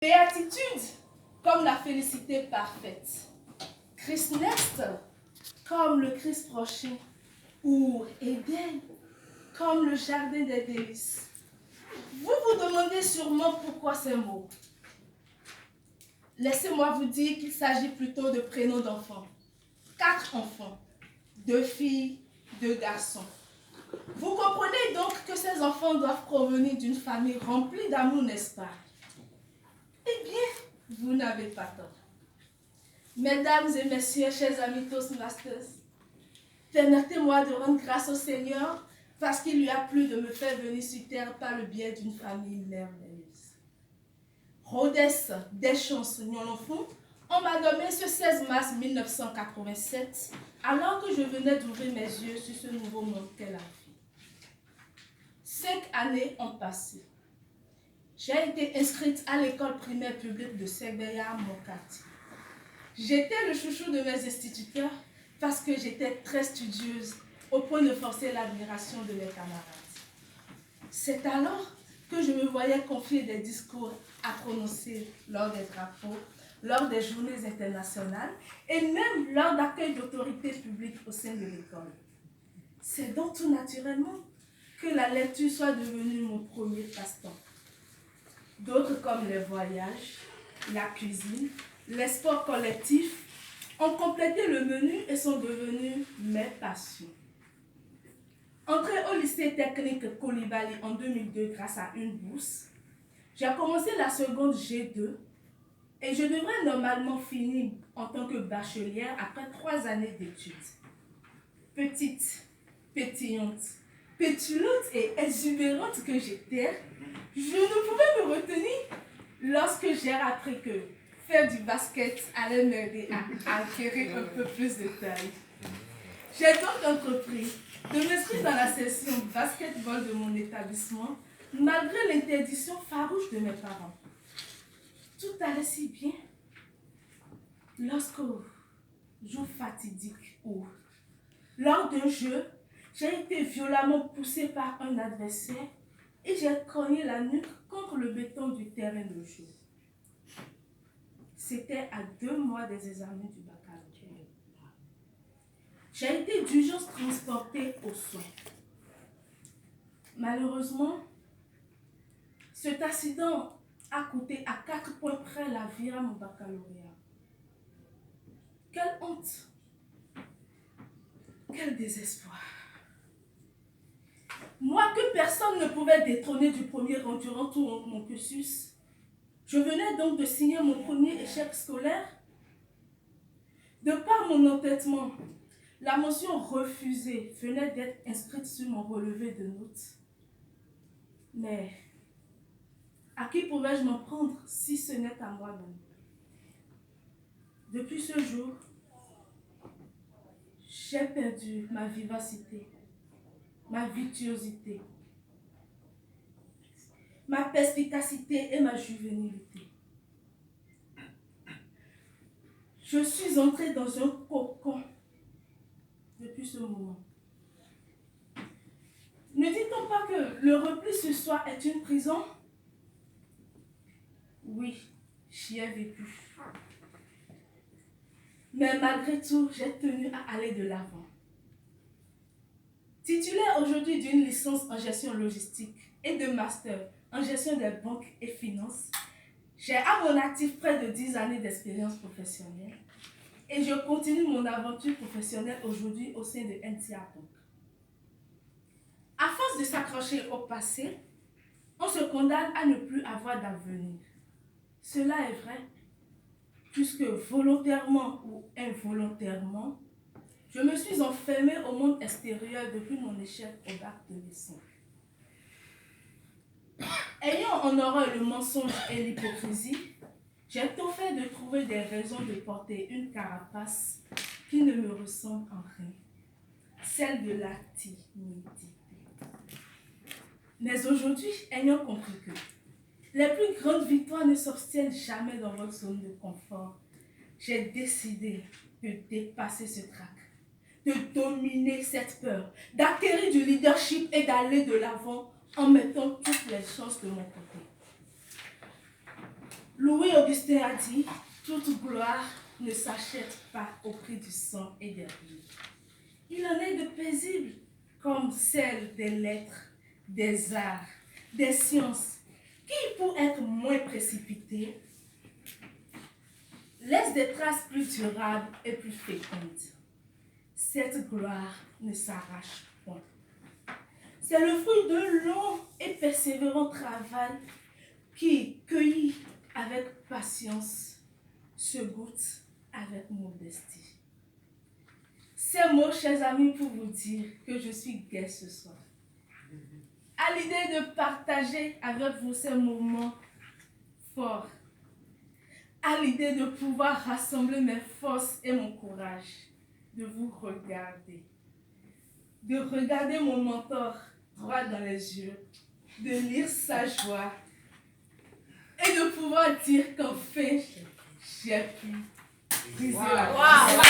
Béatitude comme la félicité parfaite. Christ-nest comme le Christ prochain. Ou Éden comme le jardin des délices. Vous vous demandez sûrement pourquoi ces mots. Laissez-moi vous dire qu'il s'agit plutôt de prénoms d'enfants. 4 enfants, 2 filles, 2 garçons. Vous comprenez donc que ces enfants doivent provenir d'une famille remplie d'amour, n'est-ce pas? Eh bien, vous n'avez pas tort. Mesdames et messieurs, chers amis Toastmasters, permettez-moi de rendre grâce au Seigneur parce qu'il lui a plu de me faire venir sur terre par le biais d'une famille merveilleuse. Rhodes Deschamps Nyolonfon, on m'a nommé ce 16 mars 1987, alors que je venais d'ouvrir mes yeux sur ce nouveau monde qu'est la vie. 5 années ont passé. J'ai été inscrite à l'école primaire publique de Segbeya Mokati. J'étais le chouchou de mes instituteurs parce que j'étais très studieuse au point de forcer l'admiration de mes camarades. C'est alors que je me voyais confier des discours à prononcer lors des drapeaux, lors des journées internationales et même lors d'accueil d'autorités publiques au sein de l'école. C'est donc tout naturellement que la lecture soit devenue mon premier passe-temps. D'autres comme les voyages, la cuisine, les sports collectifs ont complété le menu et sont devenus mes passions. Entrée au lycée technique Coulibaly en 2002 grâce à une bourse, j'ai commencé la seconde G2 et je devrais normalement finir en tant que bachelière après 3 années d'études. Petite, pétillante, pétulante et exubérante que j'étais, je ne pouvais me retenir lorsque j'ai appris que faire du basket allait m'aider à acquérir un peu plus de taille. J'ai donc entrepris de m'inscrire dans la session basketball de mon établissement, malgré l'interdiction farouche de mes parents. Tout allait si bien, lorsqu'au jour fatidique où, lors d'un jeu, j'ai été violemment poussée par un adversaire et j'ai cogné la nuque contre le béton du terrain de jeu. C'était à 2 mois des examens du baccalauréat. J'ai été d'urgence transportée aux soins. Malheureusement, cet accident a coûté à 4 points près la vie à mon baccalauréat. Quelle honte! Quel désespoir! Moi que personne ne pouvait détrôner du premier rang durant tout mon cursus, je venais donc de signer mon premier échec scolaire. De par mon entêtement, la mention refusée venait d'être inscrite sur mon relevé de notes. Mais à qui pouvais-je m'en prendre si ce n'est à moi-même? Depuis ce jour, j'ai perdu ma vivacité, ma virtuosité, ma perspicacité et ma juvénilité. Je suis entrée dans un cocon depuis ce moment. Ne dit-on pas que le repli sur soi est une prison? Oui, j'y ai vécu. Mais malgré tout, j'ai tenu à aller de l'avant. Titulaire aujourd'hui d'une licence en gestion logistique et de master en gestion des banques et finances, j'ai à mon actif près de 10 années d'expérience professionnelle et je continue mon aventure professionnelle aujourd'hui au sein de NTA Bank. À force de s'accrocher au passé, on se condamne à ne plus avoir d'avenir. Cela est vrai, puisque volontairement ou involontairement, je me suis enfermée au monde extérieur depuis mon échec au bac de lycée. Ayant en horreur le mensonge et l'hypocrisie, j'ai tout fait de trouver des raisons de porter une carapace qui ne me ressemble en rien, celle de la timidité. Mais aujourd'hui, ayant compris que les plus grandes victoires ne s'obtiennent jamais dans votre zone de confort, j'ai décidé de dépasser ce trac, de dominer cette peur, d'acquérir du leadership et d'aller de l'avant en mettant toutes les chances de mon côté. Louis-Augustin a dit, toute gloire ne s'achète pas au prix du sang et des rues. Il en est de paisible, comme celle des lettres, des arts, des sciences, qui, pour être moins précipités, laissent des traces plus durables et plus fécondes. Cette gloire ne s'arrache point. C'est le fruit de long et persévérant travail qui, cueilli avec patience, se goûte avec modestie. Ces mots, chers amis, pour vous dire que je suis gai ce soir. À l'idée de partager avec vous ces moments forts, à l'idée de pouvoir rassembler mes forces et mon courage, de vous regarder, de regarder mon mentor droit dans les yeux, de lire sa joie et de pouvoir dire qu'enfin, j'ai pu briser la glace.